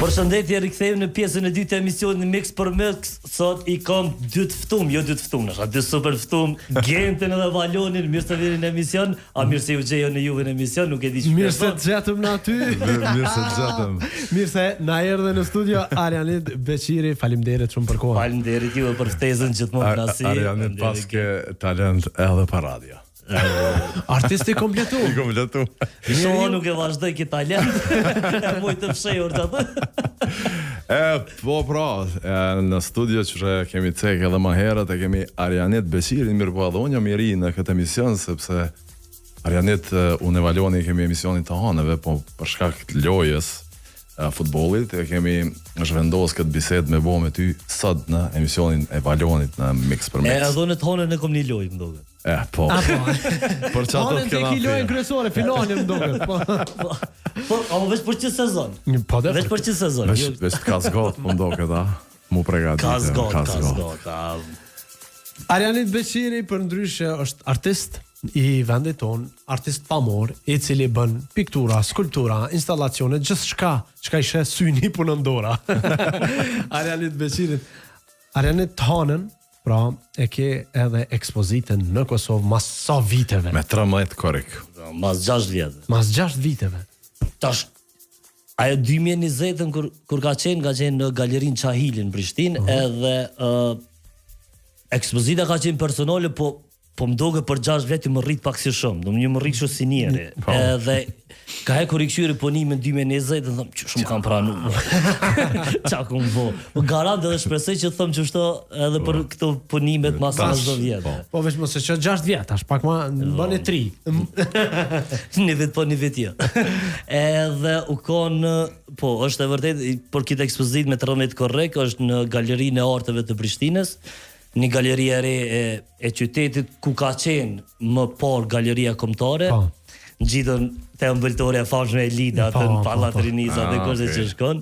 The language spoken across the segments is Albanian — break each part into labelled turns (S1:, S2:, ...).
S1: Përshëndetje, rikthehemi në pjesën e dytë të emisionit Mix për Mix. Sot I kam dy të ftuar, jo dy të ftuar, dy super ftuar, Genten edhe Valonin. Mirë se vini në emision. A mirë se u gjejë në juve në emision, nuk e di çfarë.
S2: Mirë se gjatëm në aty.
S3: Mirë se gjatëm.
S2: Mirë se na erdhe në studio Arjanit Beqiri. Faleminderit shumë për kohën.
S1: Faleminderit juve për ftesën gjithmonë nasi.
S3: Arjanit paske talent edhe për radio.
S2: Artisti kompletu.
S1: Shoh nuk e vazhdoj këtë talent. Moj të fshehur atë.
S3: Po pra, në studio që kemi cek edhe më herët e kemi Arjanit Beqirin, mirë po edhe unë jam I ri në këtë emision sepse Arjanit unë e Valoni kemi emisionin të hanëve, po për shkak të lojës futbollit e kemi zhvendos këtë bisedë me bo me ty sot në emisionin e Valonit në Mix për Mix.
S1: Edhe në të hanën e kom një lojë më duket.
S3: Po. Për çfarë do të kena?
S2: Hanën lojën kryesore, finalin më duket.
S1: Po, veç për çfarë sezon?
S2: Po,
S1: veç për çfarë sezon?
S3: Veç ka zgot, po ndoket, mu përgatitet.
S1: Ka zgot.
S2: Arjanit Beqiri për ndryshe është artist I vendit ton, artist pamor, I cili bën piktura, skulptura, installacione, gjithçka çka I sheh syni punon dora. Arjanit Beqirit. Arjanit hanën, pra e ke edhe ekspozitën në Kosovë mas sa viteve?
S3: Me 13 korrekt.
S1: Mas 6 vjet.
S2: Mas 6 viteve.
S1: Tash ajo 2020 kur ka qenë në galerinë Çahilin në Prishtinë, edhe ekspozita ka qenë personale, po më doge për 6 vjet më rrit pak si shumë, do më rrit kështu si njeri. Edhe ka kur I këshyri punimin 2020, dhe thëm që shumë kam pranuar. Qa kum bo. Garant edhe shpresoj që thëm që shto edhe për këto punimet mas 10 vjet.
S2: Po veç mos e që 6 vjet, tash pak ma bën e 3.
S1: Një vit po, një vit jo. Edhe u konë, po, është e vërtet, për këtë ekspozit me 13 korrekt, është në galerinë e arteve të Prishtinës, një galeri e re e qytetit ku ka qenë më parë galeria kombëtare, ngjitën te ëmbëltore e famshme e Lida atë në Pallat Riniza dhe kurse që shkon.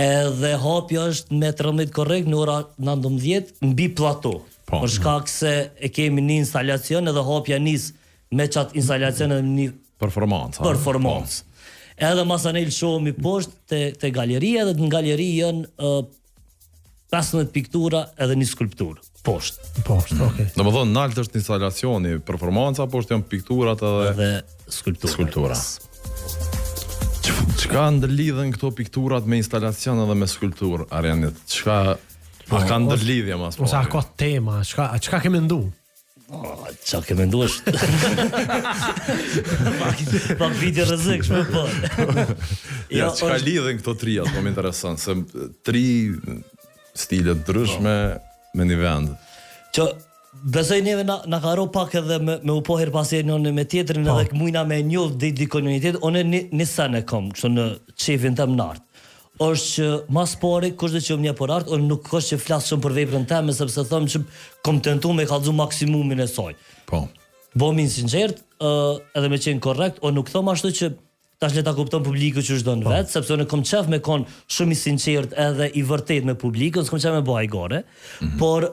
S1: Edhe hapja është me 13 korrekt në ora 19 mbi plato. Për shkak se e kemi një instalacion edhe hapja nis me çat instalacion edhe një performancë. Edhe masanel shohemi poshtë te galeria dhe në galeri janë 15 piktura edhe një skulpturë. Poshtë,
S2: okay.
S3: Domethënë nalt është instalacioni, performanca, poshtë janë pikturat edhe skulptura. Çka ndërlidhen këto pikturat me instalacion edhe me skulpturë, Arjanit? Çka ka ndërlidhje mas po?
S2: Ose ka tema, çka ke mendu?
S1: Qa ke mendu është pak video rrezikshme po.
S3: Ja, çka lidhen këto tria, po më intereson, se tri stile të ndryshme me një vend.
S1: Që besoj neve na ka ro pak edhe me u po her pas herë me tjetrin edhe mujna me njoh di komunitet, unë një sen e kom, kështu në çefin tëm nart. Është që mas pari kushtet që më për art, unë nuk është që flas shumë për veprën time, sepse them që kom tentuar me kallzu maksimumin e saj. Po. Bomin sinqert, edhe me qenë korrekt, unë nuk them ashtu që tash le ta kupton publiku që çdo në vet, sepse unë kam qef me kon shumë I sinqert edhe I vërtet me publikun, s'kam qef me bëj gore, por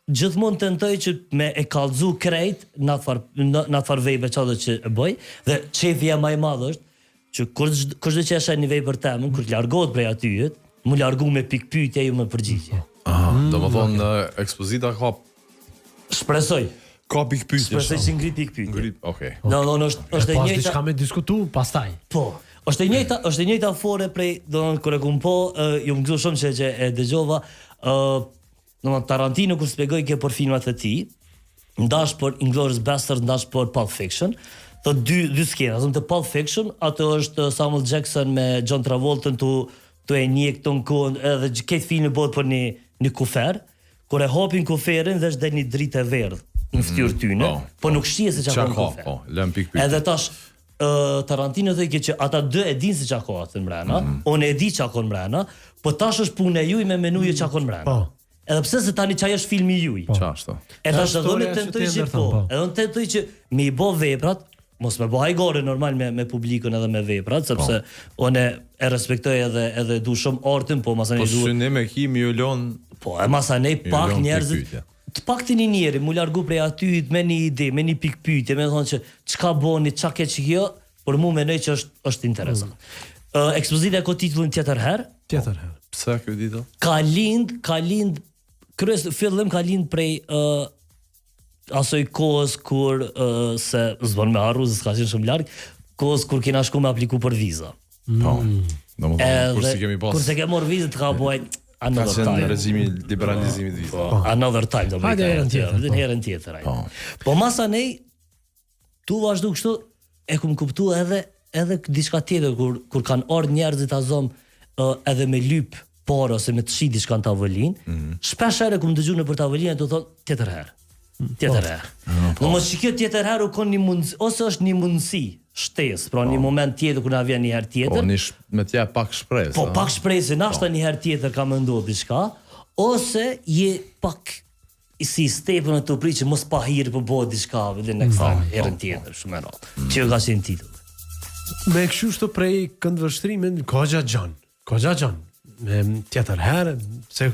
S1: gjithmonë tentoj që me e kallzu krejt në atë far vepre çado që e bëj, dhe çefja më I madh është që kushdo që është në vepër temën, kur të largohet prej atyjet, mu largu me pikpyetje jo me përgjigje.
S3: Domethënë ekspozita ka
S1: shpresoj
S3: ka pikpyetje.
S1: Shpresoj që ngrit pikpyetje.
S3: Okej.
S1: No, është e njëjta.
S2: Pas diçka me diskutu pastaj.
S1: Po. Është e njëjta fore prej, domethënë kur e kum po, ju më gëzo shumë që e dëgjova, domethënë Tarantino kur shpjegoi kjo për filmat e tij, ndash për Inglourious Basterds, ndash për Pulp Fiction, të dy skena, të Pulp Fiction, atë është Samuel Jackson me John Travolta tu e njeh ton kohën, edhe këtë film bëhet për një kufer, kur e hapin kuferin dhe është një dritë e verdhë në fytyrë tyne, po nuk shihet se çka ka.
S3: Po, lëm pikpyetje.
S1: Edhe tash Tarantino thotë që ata dy e dinë se çka ka atë mbrana, unë e di çka ka mbrana, po tash është punë e juaj me menuje çka ka mbrana. Edhe pse se tani çaj është filmi juaj.
S3: Çashtu.
S1: Edhe tash do të tentoj që edhe unë tentoj që me I bë veprat, mos me bëj gore normal me publikun edhe me veprat, sepse unë e respektoj edhe du shumë artin, po masanej
S3: du. Po synim e kimi ju lon.
S1: Po e masanej pak njerëzit të paktën një njeri mu largu prej aty me një ide, me një pikpyetje, me thonë që çka boni, çka ke kjo, por mu mendoj që është interesant. Ekspozita ka titullin Tjetër herë.
S2: Tjetër herë.
S3: Pse ky titull?
S1: Ka lind fillim ka lind prej asoj kohës kur se s'bën me harru, s'ka qenë shumë larg, kohës kur kena shku me apliku për viza.
S3: Po. Domethënë kur si kemi pas.
S1: Kur se ke marr vizë ka bëj another
S3: Ka qenë
S1: time.
S3: regjimi liberalizimit të vizave.
S1: Another time do të
S2: Hajde herën tjetër, po.
S1: herën tjetër ai. Po masanej tu vazhdu kështu e kum kuptu edhe diçka tjetër kur kanë ardhur njerëzit azom edhe me lyp por ose me të shi diçka në tavolinë, shpesh herë kum dëgjuar nëpër tavolinë do thotë tjetër herë. Tjetër herë. Do mos shikoj tjetër herë u kon një mundësi ose është një mundësi shtesë, pra një moment tjetër kur na vjen një herë tjetër.
S3: Po me t'ja pak shpresë.
S1: Po pak shpresë, nashta një herë tjetër ka menduar diçka, ose je pak si stepën e të pritë që mos pa hirë për bëhet diçka dhe next time, herën tjetër, shumë e rratë. Që ka qenë titull.
S2: Me kështu prej këndvështrimin Kogja Gjan. Me tjetër herë se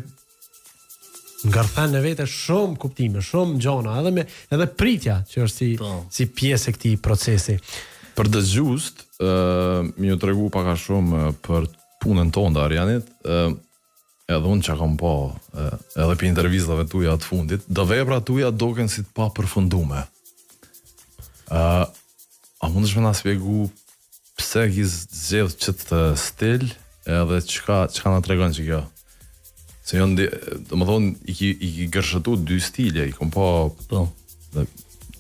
S2: ngarthen e vete shumë kuptime, shumë gjona, edhe pritja që është si pjesë e këtij procesi.
S3: Për dëgjues, më ju tregu pak a shumë për punën tonë të Arianit, edhe unë që kam po, edhe për intervistave tuja të fundit, do vepra tuja doken si të pa përfundume. A mundesh me na spjegu pse ki zgjedh ç't stil edhe çka na tregon që kjo? Se janë, domethënë i ki gërshëtu dy stile, i kom po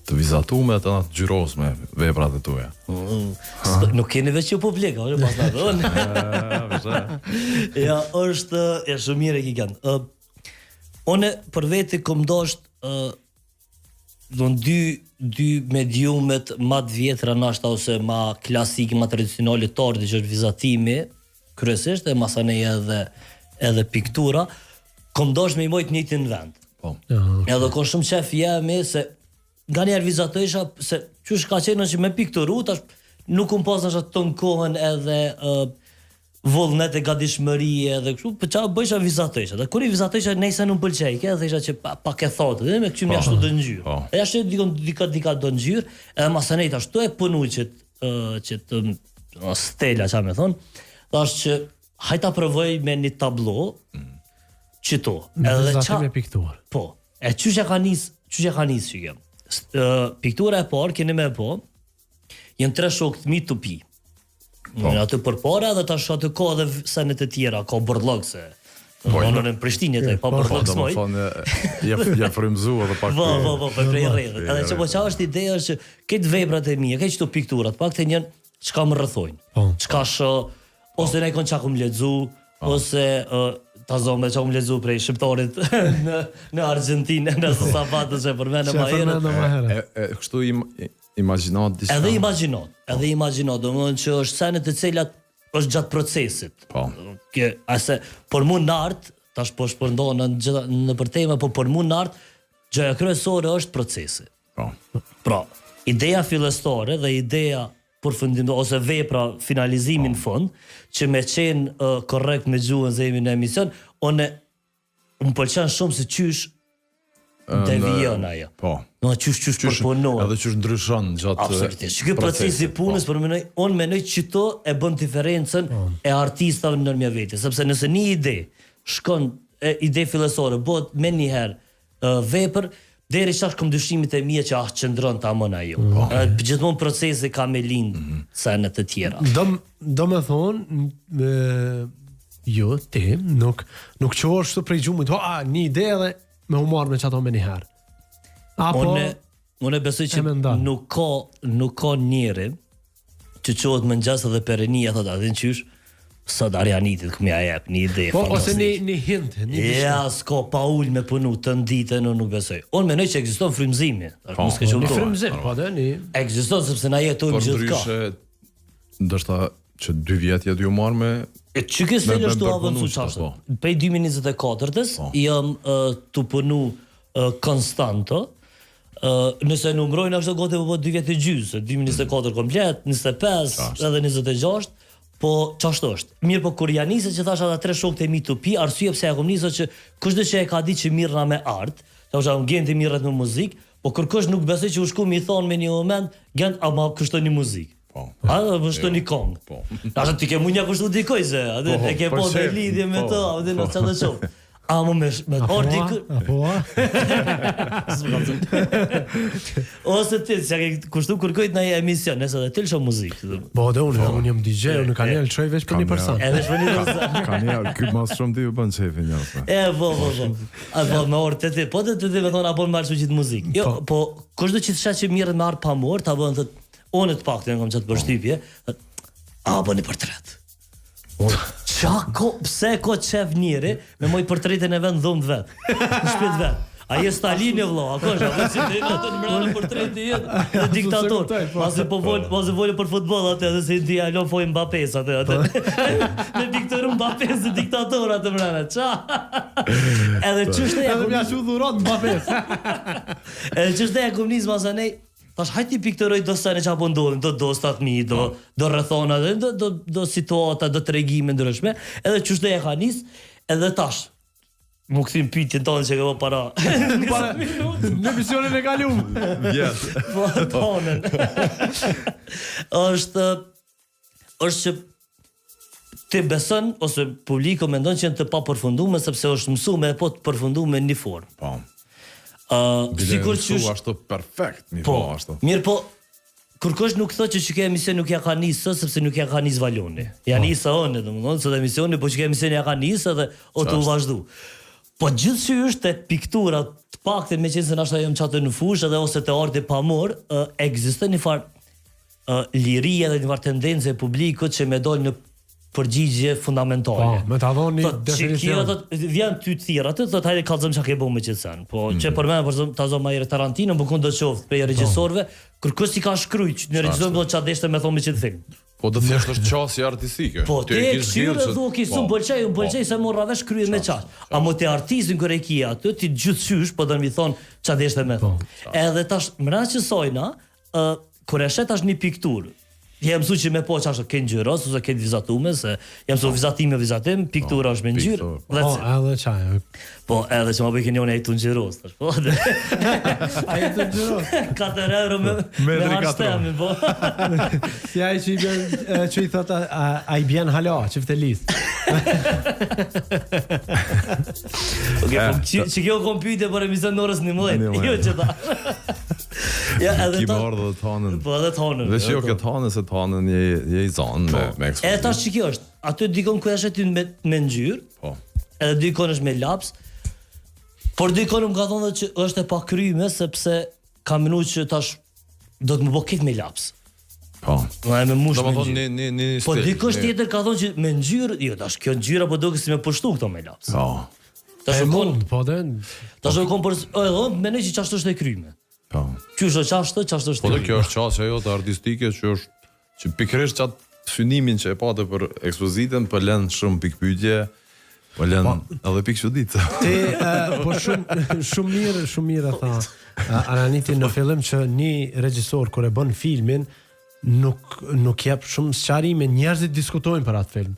S3: të vizatume të natë gjyrosme veprat e tuja.
S1: Nuk keni veç që publika, ore pas në dhënë. Ja, është shumë mire ki kanë. One për vete kom dosht dy mediumet ma të vjetra nashta ose ma klasik, ma tradicionale tardi që është vizatimi kryesisht, e masanej edhe piktura, kom dosht me i mojt njëtin vend. Edhe kon shumë qef jemi se nga njerë vizatojsha, se qysh ka qenë që me pikturu, tash nuk unë pas nështë të në kohën edhe vullnet e gadishmëri edhe kështu, për qa bëjsha vizatojsha. Dhe kur i vizatojsha nejse nuk pëlqej, ke dhe isha që pak e thotë, dhe me këqym jashtu dë njërë. E jashtu dika dë njërë, edhe masanej ashtu e punu që të stela qa me thonë, tash që hajta provoj me një tablo, që to.
S2: Me vizatim e pikturë.
S1: Po, e qysh e ka nis që kemë. Piktura e parë, keni me po, jenë 3 shokë të mi të pi. Në aty për para dhe tash aty ka dhe senet e tjera, ka bërlog se në Prishtinë jetaj, pa bërlog s'moj.
S3: Ja frymzu edhe pak.
S1: Po, për prej rrethët. Edhe që po qa është ideja që këtë veprat e mija, këtë qëto pikturat, pak të njën çka më rrethojnë. Çka shë, ose ne kon qa kum lexu, ose ta zonë që umë lezu prej shqiptarit në Argentinë, në sabatët që përmene ma herët.
S3: Kështu imaginat diska?
S1: Edhe imaginat, do më që është senet e cilat është gjatë procesit. Por mu në artë, tash po shpërndonë në përteme, po për mu në artë, gjëja kryesore është procesi. Pra, ideja fillestore dhe ideja përfundim ose vepra finalizimin fund që me qenë korrekt me gjuhën zemi në emision, më pëlqen shumë se qysh devijon ajo.
S3: Po.
S1: Në qysh përpunohet.
S3: Edhe qysh ndryshon gjatë
S1: absolutisht. Ky procesi i punës unë menoj që to e bën diferencën e artistave ndërmjet vetes, sepse nëse një ide shkon ide fillestore bëhet më një herë vepër deri sa kom dyshimit e mia që qëndron tamam ajo. Gjithmonë procesi ka me lind senet të tjera.
S2: Do me thonë jo, ti nuk qosh të prej gjumit, një ide edhe me humor me qato me një herë. Apo
S1: unë besoj që nuk ka njeri që qohet më ngjas edhe perenia thotë atë qysh sot Arianitit këmë ja jep një ide.
S2: Po, ose një hint.
S1: Ja, s'ka pa ull me punu të ndite, në nuk besoj. Unë menoj që ekziston frymzimi.
S2: Një frymzim, po dhe një...
S1: Ekziston, sepse na jetojmë gjithka.
S3: Por ndryshe, ndërshta që 2 vjet jetë ju marrë me...
S1: Që kësë fejlë është të avëncu qashtë. Prej 2024-ës, jam të punu konstanto, nëse numrojnë ashtë gote po 2 vjet e gjysë, 2024 komplet, 25, edhe 26, po ç'është është. Mirë, po kur ja nisë që thash ata 3 shokët e mi të pi, arsye pse ja kom nisë që kushdo që e ka ditë që mirëna me art, thoshta ngjen të mirët me muzikë, po kërkosh nuk besoj që u shku mi thon me një moment, gjend ama kushton një muzikë. A do vështo një kong.
S3: Po.
S1: Tash ti ke mundja kushtu dikoj se, atë e ke po të lidhje me to, atë në çfarë të shoh. A më me ordi ose ti që ke kushtu kërkojt në emision, nëse dhe til shoh muzikë.
S2: Po, unë jam DJ, unë kanë el çoj veç për një person.
S1: Edhe për një person.
S3: Kanë ky mas shumë ti u bën çefin jashtë.
S1: Po. A po me orë ti, po të me thonë apo marrë që muzikë. Jo, po kushdo që thashë që mirë me art pa mor, ta bën thot unë të paktën kam çat përshtypje. A po në portret. Pse ko qef njëri me moj portretin e vend dhumë vet në shpit vet. A je Stalini vëlla, a kosha, po si të në mbrana portreti jetë dhe diktator. Pasi po vole për futboll atë edhe se di alo foj Mbappé atë. Me Viktor Mbappé se diktator atë mbrana. Ça? Edhe çështë ja
S2: Edhe mja shu dhuron Mbappé.
S1: Edhe çështë ja komunizma sa ne tash hajti pikturoj do sa ne çapo ndodhin, do statmi, do rrethona, do situata, do tregime ndryshme, edhe çështë ja ka nis, edhe tash më kthim pyetjen tonë që ka para.
S2: Në misionin e kalum.
S3: Vjet.
S1: Po tonën. Është që ti beson ose publiku mendon që janë të papërfunduar sepse është mësuar po të përfunduar në një formë.
S3: Po.
S1: Sikur që
S3: ashtu perfekt, mi
S1: po
S3: ashtu.
S1: Mirë po, kërkosh nuk thotë që kjo emision nuk ja ka nisë sepse nuk ja ka nisë Valoni. Ja nisë onë, domethënë, se emisioni, po që kjo emision ja ka nisë edhe o të vazhdu. Po gjithçka është te piktura, të paktën meqense na ashtu jam çatë në fushë edhe ose te arti pamor, ekziston një farë liri edhe një farë tendencë e publikut që më dol në përgjigje fundamentale.
S2: Po, me ta dhoni definicion.
S1: Vjen ty të thirr atë, thotë hajde kallzojmë çka ke bëu me qetësan. Po që për më për ta zonë Majer Tarantino, më do të qoftë për regjisorëve, kërkosh si ka shkruaj, në regjisor do ç'a deshte me thonë me çet film.
S3: Po do thjesht është qasje artistike.
S1: Po ti e këshirë dhe ki sun pëlqej se morra vesh kryet me çast. A mo te artistin kur e ki aty ti gjithçysh po do mi thon ç'a deshte me thon. Edhe tash mbra që sojna, kur e shet tash një pikturë. Jam mësu që me po që ashtë ke ngjyros, ose ke vizatume, se jam mësu vizatim, piktura është me ngjyrë.
S2: Po, edhe qaj.
S1: Po, edhe që ma bëjke njone e të ngjyros, tash, po.
S2: A e të ngjyros?
S1: 4 euro me hashtemi, po.
S2: Si ai që i thot, a i bjen hala, që fte lisë.
S1: Që kjo kom pyjte për emision në orës 11, jo që ta.
S3: Ki më ardhë dhe tonën.
S1: Po, edhe tonën.
S3: Dhe që jo këtë tonën, se tonën je i zonë me ekspozitë.
S1: E tash që kjo është, aty dikon ku është ty me ngjyrë, edhe dikon është me laps, por dikon më ka thonë që është e pakryme, sepse ka menu që tash do të më bo këtë me laps.
S3: Po.
S1: Me mush me
S3: ngjyrë. Një stil.
S1: Po dikush tjetër ka thonë që me ngjyrë, jo tash kjo ngjyra po duket si me pushtu këto me laps.
S3: Po.
S1: Tash
S2: mund, po dhe.
S1: Tash u kon për edhe mendoj që çashtu është e kryme.
S3: Po.
S1: Ky është çashtu është.
S3: Po kjo është çështja jote artistike që pikërisht çat synimin që e patë për ekspozitën po lën shumë pikpyetje, po lën edhe pikë çuditë.
S2: Ti po shumë mirë tha Araniti në fillim që një regjisor kur e bën filmin nuk jep shumë sqarime, njerëzit diskutojnë për atë film.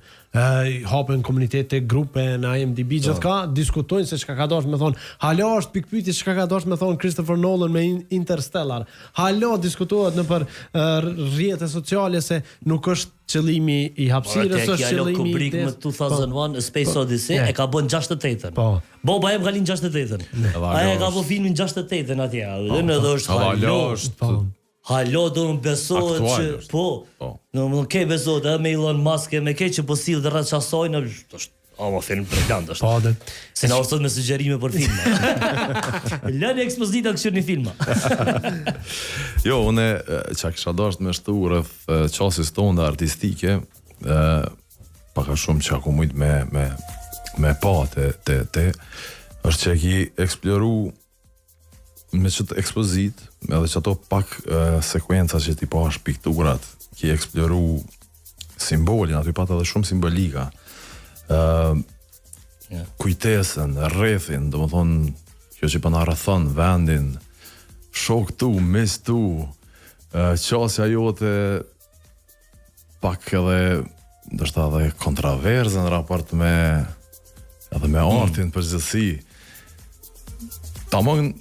S2: Hapen komunitete, grupe në IMDb, gjithka diskutojnë se çka ka dashur me thon. Hala është pikpyetje çka ka dashur me thon Christopher Nolan me Interstellar. Hala diskutohet nëpër rrjete sociale se nuk është qëllimi i hapësirës, është qëllimi i
S1: Kubrick me 2001 A Space Odyssey e ka bën 68-ën. Boba e kalin 68-ën. Ai e ka bën filmin 68-ën atje. Edhe është Halo do në besohet që, po, në ke besohet edhe me Elon Musk e me ke që po silë dhe rrët qasojnë, është më film briljant është.
S2: Po, dhe.
S1: Se na orësot me sugjerime për filma. Lënë ekspozita këshur një filma.
S3: Jo, une që kisha dasht me shtu rrëth qasis tonë dhe artistike, paka shumë që ako mujt me pa te, është që ki eksploru me qëtë ekspozit, edhe që ato pak sekuenca që ti pash pikturat, ki eksploru simbolin, aty pat edhe shumë simbolika, kujtesën, rrethin, do më thonë, kjo që përna rrethon, vendin, shok tu, mes tu, qasja jote, pak edhe, ndështë edhe kontraverzën në raport me artin përgjithësi. Tamam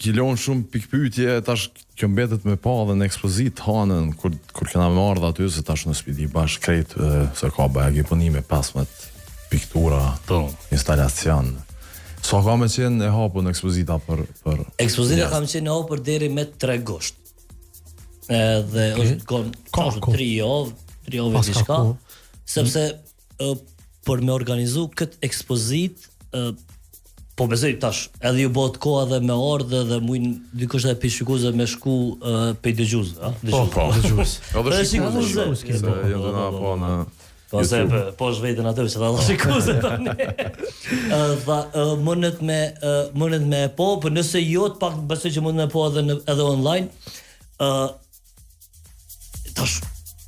S3: kilon shumë pikpyetje, tash kjo mbetet me pa dhe në ekspozit hanën kur kena me ardha aty se tash në spidi bash krejt se ka bëja punime 15 piktura, instalacion. Sa ka me qenë e hapur në ekspozita për
S1: Ekspozita kam qenë e hapur deri me 3 gusht. Dhe është ka 3 javë diçka, sepse për me organizu këtë ekspozit po besoj tash, edhe ju bëhet koha dhe me ardhe dhe mujnë dikush edhe pishikuze me shku pe dëgjuz, a?
S3: Po, dëgjuz.
S1: Edhe shikuze.
S3: Se jenë na po në
S1: Po se po zhvetën atë që ta shikuze tani. Dha mundet me po, por nëse jo të pak besoj që mund me po edhe online. Tash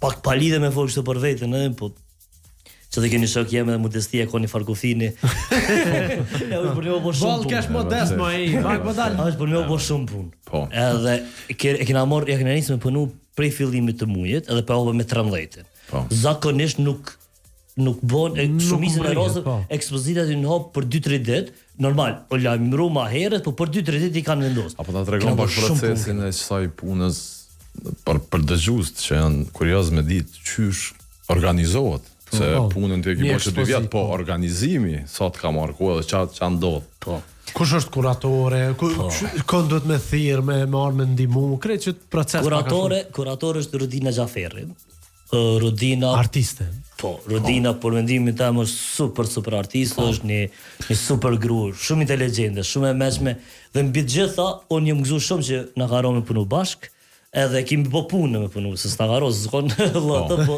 S1: pak palidhe me folë kështu për veten, po që dhe keni shok jeme dhe modestia ka një farkufini. Është për një po shumë punë.
S2: Kesh modest ma pak më dal.
S1: Është për një po shumë punë.
S3: Po.
S1: Edhe ja kena nisë me punu prej fillimit të mujit, edhe pa me 13.
S3: Po.
S1: Zakonisht nuk bon shumicën e rasteve ekspozitat i hap për 2-3 ditë. Normal, o lajmëru ma herët, po për 2-3 ditë i kanë vendosur.
S3: Apo ta tregon pak procesin e kësaj punës për dëgjuest që janë kurioz me ditë çysh organizohet. Se punën të ekipo që 2 vjet, po organizimi, sa të ka marrë kohë dhe qa ndodh.
S1: Po.
S2: Kush është kuratore, kënd duhet me thirr, me marrë me ndihmu, krejt që proces
S1: Kuratore është Rodina Xhaferi. Rodina
S2: artiste.
S1: Po, Rodina për mendimin tim është super artiste, është një super grua, shumë inteligjente, shumë e mëshme dhe mbi të gjitha unë jam gëzuar shumë që na ka rënë me punu bashk, edhe kemi bë punë me punu, se sta garos zgon llota po.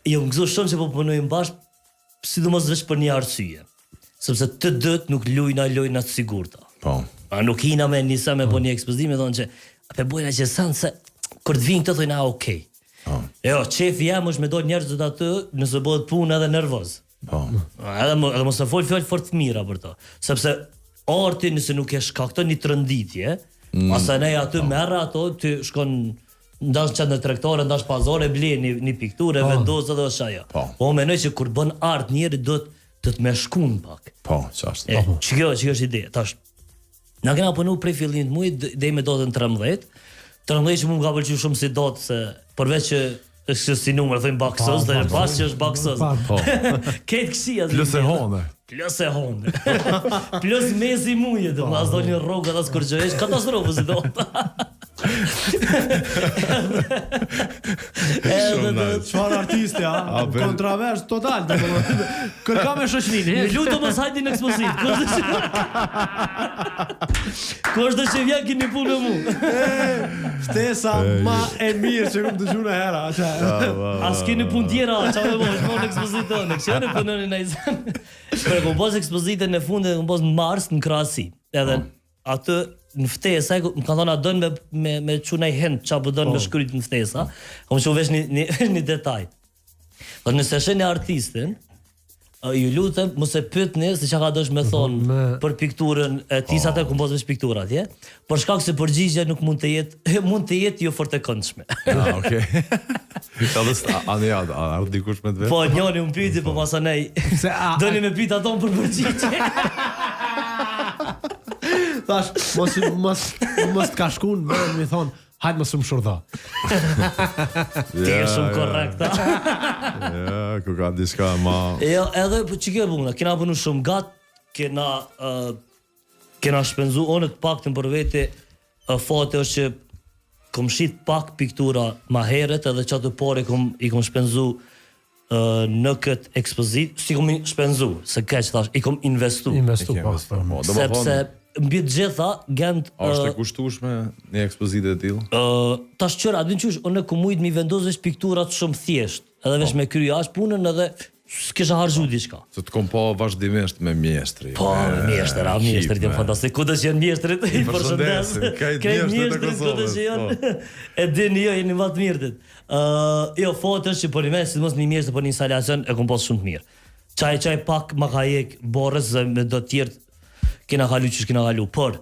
S1: Jam gëzuar shumë që po punojmë bashk, sidomos veç për një arsye. Sepse të dët nuk lujna të sigurta.
S3: Po.
S1: A nuk hina me nisa me po një ekspozim e thonë që ape bojna që sanë se kur të vinë këtë thojna okej. Jo, qefi jam është me do njerëz të atë nëse bëhet punë edhe nervoz.
S3: Po.
S1: Edhe mos të fol fjalë fort të mira për to. Sepse arti nëse nuk e shkakton një trënditje, asaj aty merr ato ti shkon ndash çan në tregtore, ndash pazare blen një pikturë vendos edhe është ajo. Po mendoj që kur bën art njëri do të më shkon pak.
S3: Po, ç'është.
S1: Kjo është ide. Tash na kena punu prej fillimit të muajit deri me datën 13. 13 që më ka pëlqyer shumë si datë se përveç që është si numër thënë baksos dhe pas që është baksos.
S3: Po.
S1: Këtë këshia.
S3: Plus e honde.
S1: Plus mezi muje, dhe më asdo një rrugë dhe skurgjohesh, katastrofë si do.
S2: Çfarë artisti, kontravers total. Kërka me shoqërinë.
S1: Më lutem mos hajdi në ekspozit. Kush do të vjen keni punë mu.
S2: Ftesa ma e mirë që kam dëgjuar një herë.
S1: As keni punë tjera, çfarë më bësh në ekspoziton? Kështu punoni në Izan. Për kompozë ekspozitën në fund e kompozë në Mars në Krasi. Edhe atë në ftesa, më kanë thonë a dënë me çunaj hend, çapo dënë me shkryt në ftesa. Kam shumë vesh një detaj. Por nëse sheni artistin, ju lutem mos e pyetni se çka ka dosh me thonë për pikturën e tij sa të kompozë vesh piktura atje, por shkak se përgjigjja nuk mund të jetë jo fort e këndshme.
S3: Okej. A dikush me të vetë?
S1: Po, njëri më pyeti, po masanej doni me pyet ato për përgjigje.
S2: Thash, mos të ka shkun, më thonë, hajtë më shumë shurda.
S1: Ti e shumë korrekta.
S3: Ja, ku ka diska ma...
S1: Jo, edhe që kjo puna, kena punu shumë gatë, kena shpenzu, onë të pak të më për vete, fate është që kom shit pak piktura ma heret, edhe që atë pare i kom shpenzu në këtë ekspozit, si kom shpenzu, se keq thash, i kom investu. Sepse mbi të gjitha gent
S3: është e kushtueshme një ekspozitë e tillë.
S1: Tash çora, din çush, unë ku mujt mi vendosësh pikturat shumë thjesht, edhe veç me kry as punën edhe s'kisha harxhu diçka.
S3: Se të kom pa vazhdimisht me mjeshtri.
S1: Po, mjeshtri janë fantastik. Ku do të jenë mjeshtrit? I përshëndes. Ka mjeshtrit ku do të jenë. E dini jo, jeni më të mirët. Jo, foto që po rimes, sidomos një mjeshtër për një instalacion e kom pas shumë të mirë. Çaj pak ma ka jek borës me do të tjerë kena kalu që kena kalu, por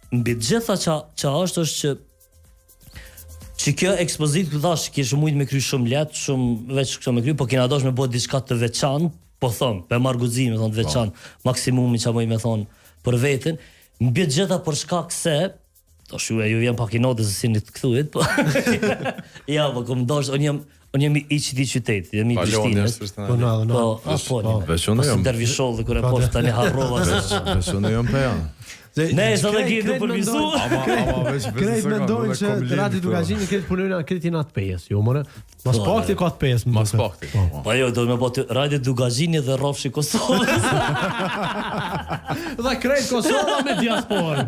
S1: mbi gjitha qa është që kjo ekspozit këtë dash kishë mujtë me kry shumë letë, shumë veç kështë me kry, po kena dash me bëhet diçka të veçan, po thonë, për marguzim me thonë të veçan, maksimumi që mujtë me thonë për vetën, mbi gjitha për shkak se ju vjen pak i notës se si në të kthuhet, po. Ja, po kom dosh, unë jam i qytetit qytet, jam i Prishtinës.
S2: Po na.
S1: Po.
S3: Veçunë jam.
S1: Dervisholl kur e poshtë tani harrova.
S3: Veçunë jam pe janë.
S1: Ne sa të gjithë për vizu.
S3: Ama veç
S2: Krejt mendojnë që Radio Dugazhini këtë punojnë këtë natë pesë, jo more. Mas pakti ka të pesë.
S3: Mas pakti.
S1: Po jo, do të më bëj Radio Dugazhini dhe rrofshi Kosovës.
S2: Dhe krejt Kosova me diasporë.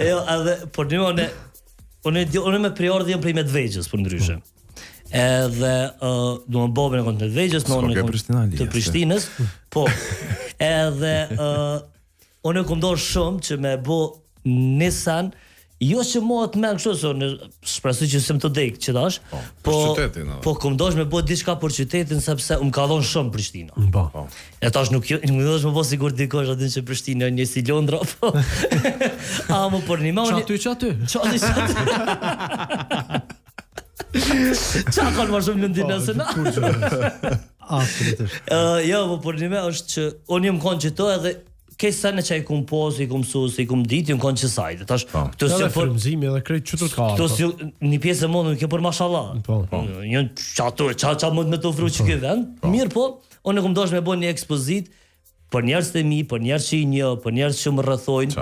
S1: Jo, edhe por unë me priordhë jam prej Medvegjës për ndryshe. Edhe do më bëbën e kontë Medvegjës, të Prishtinës. Po. Edhe unë kom dorë shumë që me bo Nissan, jo që mua të me kështu, se unë shpresoj që sem të dek që tash, po kom dorë me bo diçka për qytetin, sepse më ka dhonë shumë Prishtina. E tash nuk dosh me bo sigur dikosh atin që Prishtina një si Londra, po. A më për një ma...
S2: Që aty?
S1: Qa kanë ma shumë Lëndinë se na?
S2: Absolutisht.
S1: Jo, po për një me është që unë jëmë konë që to edhe ke sene që i kum posë, i kum susë, i kum ditë, jëmë konë që sajtë. Tash,
S2: edhe frymëzimi, edhe krejt që të ka.
S1: Këto si një pjesë e mondë, kjo për mashallah. Jënë qa mund me të ofru që kjo vend. Mirë po, unë kum dosh me bo një ekspozit për njerës të mi, për njerës që i një, për njerës që më rrëthojnë,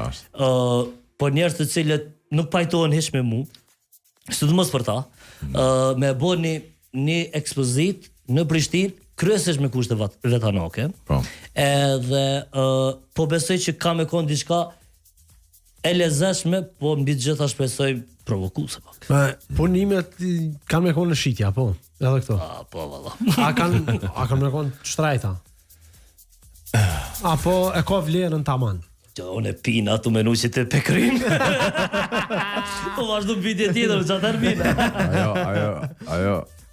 S1: për njerës të cilët nuk pajtohen hish me mu, së të mos për ta, me bo një ekspozit në Prishtinë, kryesisht me kushte vetanake. Edhe po besoj që ka me konë diçka e lezetshme, po mbi të gjitha shpresoj provokuese pak.
S2: Punimet kanë me konë në shitja, po. Edhe këto.
S1: Po valla.
S2: A kanë me konë shtrajta. Apo e ka vlerën tamam.
S1: Unë e pina të menu që të pekrim. Po vazhdo bitje tjetër që atë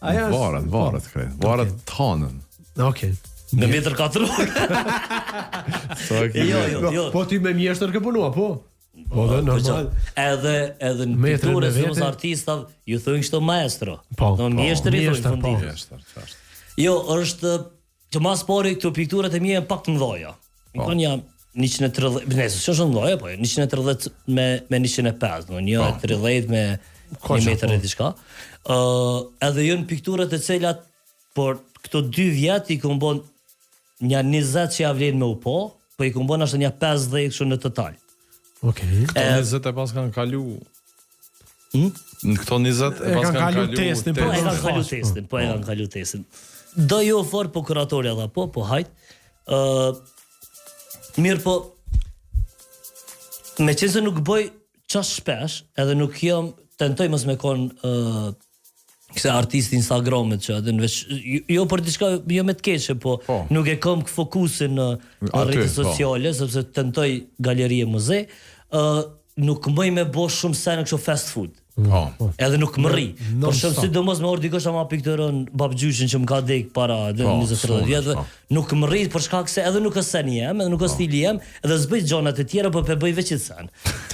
S3: Ajo varet krejt. Varet tonën.
S2: Okej.
S1: Në metër 4. Jo.
S2: Po ti me mjeshtër ke punua, po? Po dhe normal.
S1: Edhe në pikturë se mos artistav ju thonë kështu maestro.
S2: Po.
S1: Mjeshtri thonë fundit. Jo, është që mas pari këto pikturat e mia janë pak të mëdha. Kanë jam 130, nëse është mëdha, po 130 me 105, do 130 me 1 metër e diçka. Edhe janë pikturat e cilat por këto 2 vjet i kam bën një 20 që ja vlen me u po i kam bën ashtë një 50 kështu në total.
S2: Okej.
S3: Këto 20 e pas kanë kalu. Në këto 20 e pas kanë kalu testin.
S1: Po e kanë kalu testin. Do jo fort po kuratorja dha po hajt. Mirë po me qenë se nuk bëj qash shpesh, edhe nuk jam tentoj mos me konë këse artisti Instagramit që edhe në veç, jo për diçka jo me të keqe, po nuk e kam fokusin në rrjetet sociale, sepse tentoj galerie muze, nuk mëj me bo shumë se në kështu fast food. Edhe nuk më rri. Por shumë sidomos me orë dikosh ama pikturën babgjyshin që më ka dek para 20-30 vjetëve, nuk më rri për shkak se edhe nuk është seni jem, edhe nuk është stili jem, edhe s'bëj gjonat e tjera, po pe bëj veç i sen.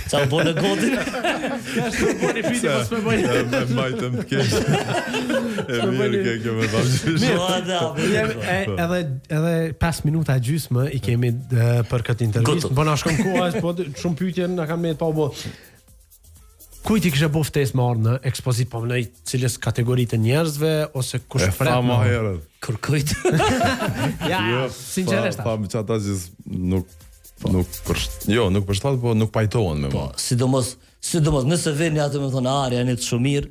S1: Qa më bo në godin.
S2: Ka shtë po një fiti, pas me bëj.
S3: E majtëm të kesh. E mirë ke kjo me babgjyshin.
S2: Edhe 5 minuta gjysmë i kemi për këtë intervjist. Po na shkon koha, po shumë pyetje na kanë me pa bo. Kujt i kishe bo ftesë me ardhë në ekspozit, po në cilës kategoritë njerëzve, ose kush fret?
S3: E fa ma herët.
S1: Kur kujt?
S2: Sinqeresht.
S3: Fa që ata që nuk përshtat, po nuk pajtohen me
S1: më. Sidomos, nëse veni atë me thonë, janë të shumë mirë,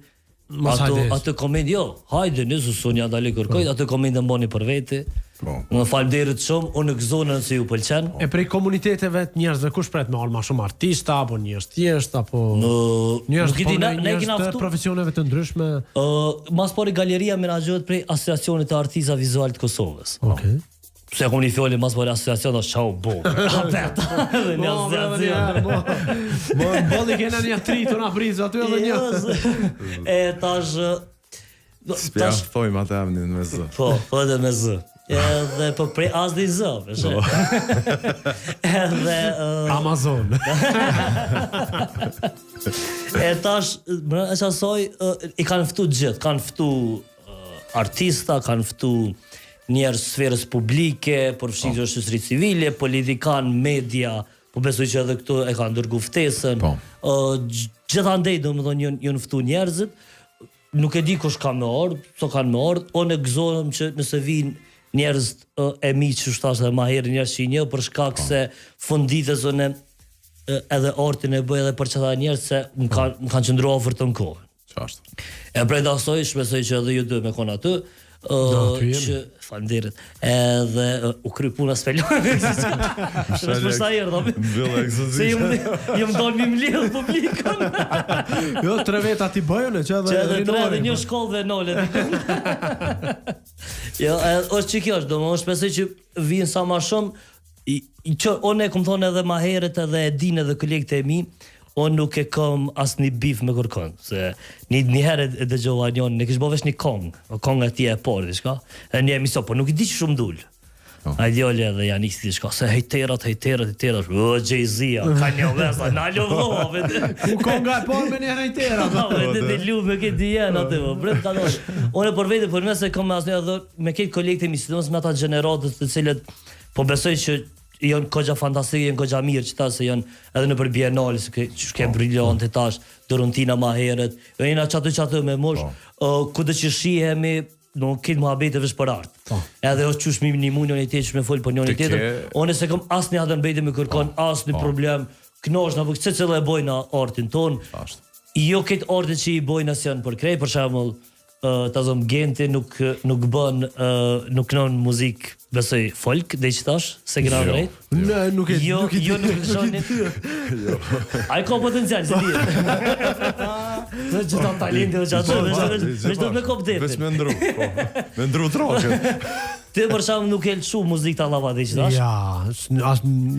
S1: atë komend, hajde, nësë Sonja dali kërkojt, atë komend e mboni për veti, në falënderit shumë, unë në gëzonën se ju pëlqen.
S2: E prej komuniteteve të njerëzve, kush pret me ma shumë artista, apo njerëz thjesht, apo njerëz të profesioneve të ndryshme?
S1: Mas pari galeria menaxhohet prej Asociacionit të Artistave Vizual të Kosovës.
S2: Okej.
S1: Se kom një fjoli mas pari asociacion, është qau bo. Apeta, edhe një asociacion.
S2: Bodi kena një tritu në aprizë, aty edhe një.
S1: E tash...
S3: Spjaftojmë atë emnin me zë.
S1: Po edhe me zë. Edhe po prej as dhe i zë, edhe...
S2: Amazon.
S1: E tash, e qasoj, i kanë ftu gjithë, kanë ftu artista, kanë ftu njerëz sferës publike, përfshirë shoqëri civile, politikan, media, po besoj që edhe këtu e kanë dërgu ftesën. Gjithandej domethënë janë ftu njerëzit. Nuk e di kush ka me ardh, so kanë me ardh, unë gëzohem që nëse vinë njerëz e mi që shtash dhe ma herë njerëz që i një për shkak se funditës unë edhe artin e bëj edhe për çfarë njerëz se më kanë qëndruar ofër të kohën.
S3: Çfarë?
S1: E prej dasoj shpresoj që edhe ju dy me kon aty. Që falënderit. Edhe u kry puna s'felo. Është për sa herë dobi.
S3: Mbyll eksozik.
S1: Se jam dal mi mbledh publikun.
S2: Jo, 3 veta ti bëjën që
S1: edhe 3 dhe një shkollë dhe nole. Jo, është që kjo është, domosdoshmë shpresoj që vinë sa më shumë që unë e kam thonë edhe më herët edhe e dinë edhe kolegët e mi. Unë nuk e kam asnjë bif me kërkon, se një herë e dëgjova njën, ne kish bëvesh një kong atje e por, diçka, e një emision, po nuk i di që shumë dul. A djole edhe janë isti diçka, se hejterat, Jay-Z, ka një vesa, na lovdova, vete.
S2: Ku konga e por me një hejterat.
S1: Vete dhe lu me këtë dijen, atë, bret ka dosh. Unë për vete, për mes e kam asnjë edhe me këtë kolegët e mi, sidomos me ata gjeneratët të cilët, po besoj që janë kogja fantastike, janë kogja mirë që ta se janë edhe në për bienale, se ke briljante tash, Dorontina ma heret, jena qatë me mosh, ku dhe që shihemi, në këtë muhabete vesh për artë. Edhe është qush mi një mu njën e tjetër, që me folë për njën e tjetër, one se kam asë një adën bejtë me kërkon, asë një problem, knosh në vëkë, se cëllë e bojna artin ton, jo këtë artin që i bojna si janë për krej, për shemull, ta zëm Genti nuk bën, nuk kënon muzik besoj folk, dhe që tash, se këna vrejt?
S2: Nuk e
S1: nuk e shonit. A i ka potencial, se di. Në gjitha talenti, veç do me kop detin.
S3: Veç me ndru, me ndru trokët.
S1: Ti për shumë nuk e lëshu muzik të allava dhe që tash?
S2: Ja,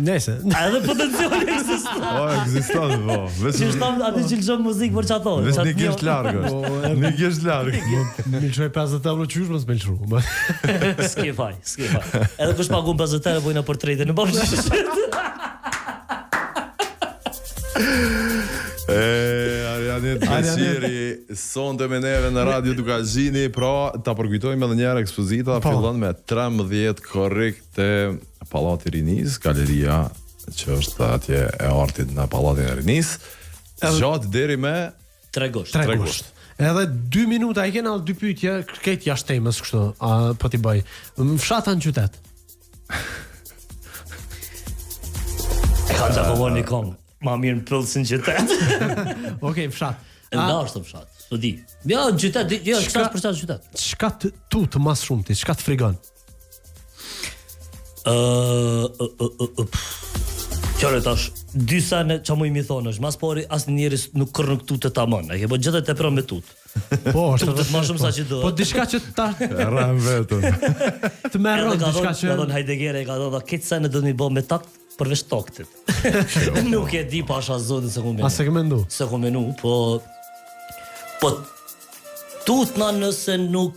S2: nese.
S1: A edhe potencial eksiston.
S3: Eksiston, po.
S1: Që shtam aty që lëshon muzik për qato.
S3: Veç një gjesht largë. Një gjesht largë.
S2: Mi lëshoj 50 euro qysh, mës me lëshru.
S1: S'ke faj. Edhe kush pagun 50 euro bojna për trejtë në bërë
S3: Arianit Besiri sonte me neve në Radio Dukazhini, pra ta përkujtojmë edhe njerë ekspozita fillon me 13 korrik të Pallati Rinis, galeria që është atje e artit në Pallatin e Rinis, gjatë deri me
S1: 3 gusht.
S2: Edhe 2 minuta i kena 2 pyetje, këtë jashtë temës kështu, po t'i bëj. Fshata në qytet.
S1: Ka gjakovon një kongë. Ma mirë në pëllësin qytet.
S2: Okej, fshat.
S1: Nda është të fshat, së di. Ja, në qytet, ja, 60% në qytet.
S2: Qka të mas shumë ti, qka të frigon?
S1: Qore tash, 2 sene që mu i mi thonë është, mas pari asë njerës nuk kërë nuk tutë të amon, e ke po gjithë e të pra me tutë.
S2: Po, është
S1: të ma shumë sa që do.
S2: Po diçka që ta
S3: rram vetëm.
S2: Të merron diçka që
S1: ka thonë Heidegger e ka thonë këtë sene do të mi bë me takt përveç taktit. Nuk e di pasha zotin se ku menu.
S2: A se ke mendu?
S1: Se ku menu, po tutna nëse nuk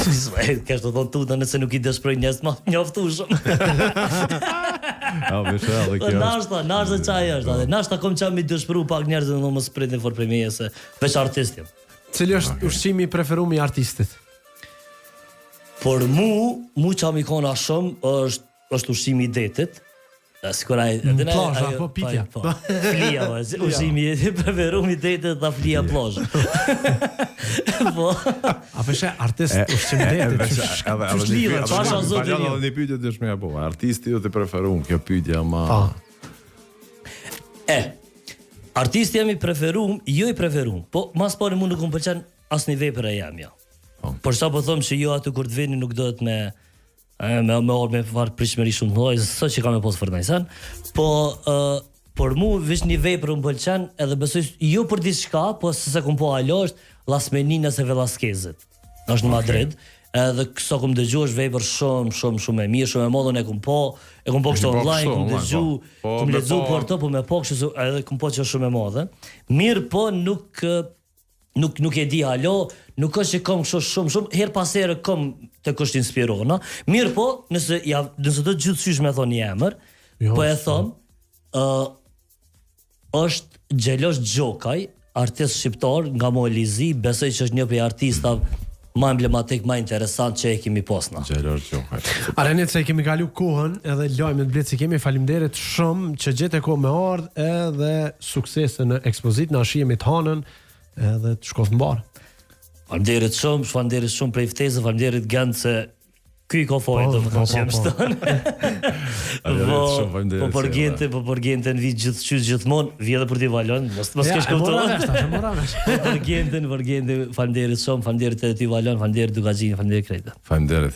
S1: kështë të thonë tutna nëse nuk i dëshproj njës ma njoftushëm. Nashta qaj është. Nashta kom qa mi dëshpru pak njerëzë në më sprit në forpremije se veç artistim.
S2: Cili është ushqimi preferum i artistit?
S1: Por mu qa mi kona shumë është ushqimi i detit. Sikuraj,
S2: plazha apo pitja.
S1: Flia, ushqimi i preferum i detit dhe flia plazha. Po.
S2: A përshë artist ushqimi detit.
S1: Pasha zotin jo.
S3: Një pyetje të shmeja po, artisti ju të preferum, kjo pyetja ma...
S1: Artisti jam i preferum, jo i preferum, po mas pari mu nuk më pëlqen asë një vepër e jam, ja. Por sa po thom që jo aty kur të vini nuk do të me orë me farë prishmeri shumë të loj, së që ka me posë fërnajsan, por mu vish një vepër më pëlqen edhe besoj jo për diçka, po se kom po alo është Las Meninas e Velasquezit, është në Madrid, edhe këso kom dëgju është vepër shumë e mirë, shumë e modën e kom po kështë online, kom dëgju për të, po me po kështë edhe kom po që është shumë e modë, mirë po nuk e di halo, nuk është që kom shumë, her pas herë kom të kështë inspirona, mirë po, nëse do gjithësysh me thonë një emër, po e thonë, është Gjelosh Gjokaj, artist shqiptar nga Molizi, besoj që është një për artistave më emblematik, më interesant që e kemi posna.
S3: Gjelor Gjokaj.
S2: Arenit se kemi kalu kohën edhe lajmet blet që kemi, faleminderit shumë që gjete kohë me ardh edhe suksese në ekspozit, na shihemi të hanën edhe të shkoth mbar.
S1: Faleminderit shumë prej ftesës, faleminderit Gent se ky ka fojë do të thonë që më shton. Po për Genten vi gjithmonë, vi edhe për ti Valon, mos kesh kuptuar. Për Genten, faleminderit shumë, faleminderit edhe ti Valon, faleminderit Dugaxhin, faleminderit Krejta.
S3: Faleminderit.